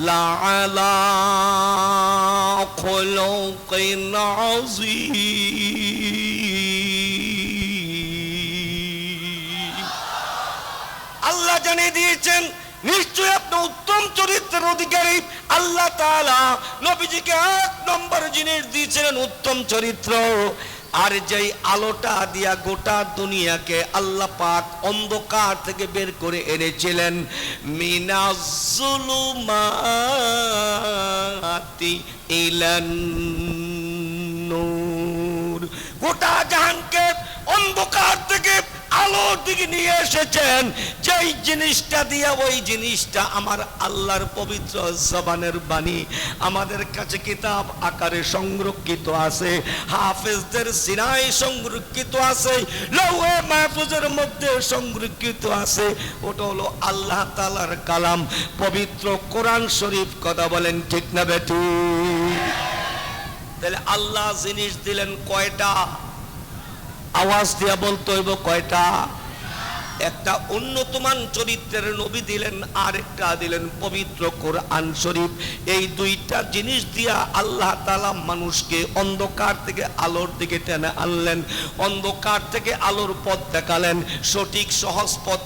লাআলা খুলুকিন আযীম। আল্লাহ জানিয়ে দিয়েছেন নিশ্চয়ই আপনি উত্তম চরিত্রের অধিকারী। আল্লাহ তাআলা নবীজিকে এক নম্বর জিনিস দিয়েছিলেন উত্তম চরিত্র। আর যেই আলোটা দিয়া গোটা দুনিয়াকে আল্লাহ পাক অন্ধকার থেকে বের করে এনেছিলেন, মিনাজ যুলুমাতি ইলান নূর, গোটা জাহানকে অন্ধকার থেকে আলোর দিকে নিয়ে এসেছেন। যেই জিনিসটা দিয়া, ওই জিনিসটা আমার আল্লাহর পবিত্র জবানের বাণী আমাদের কাছে কিতাব আকারে সংরক্ষিত আছে, হাফেজদের সিনায় সংরক্ষিত আছে, লৌহে মাহফুজের মধ্যে সংরক্ষিত আছে। ওটা হলো আল্লাহ তাআলার কালাম, পবিত্র কোরআন শরীফ। কথা বলেন ঠিক না বেঠিক? তাহলে আল্লাহ জিনিস দিলেন কয়টা? আওয়াজ দিয়া বলতে হইব কয়টা? একটা উন্নতমান চরিত্রের নবী দিলেন, আর একটা দিলেন পবিত্র কোরআন শরীফ। এই দুইটা জিনিস দিয়া আল্লাহ তাআলা মানুষকে অন্ধকার থেকে আলোর দিকে টেনে আনলেন, অন্ধকার থেকে আলোর পথ দেখালেন, সঠিক সহজ পথ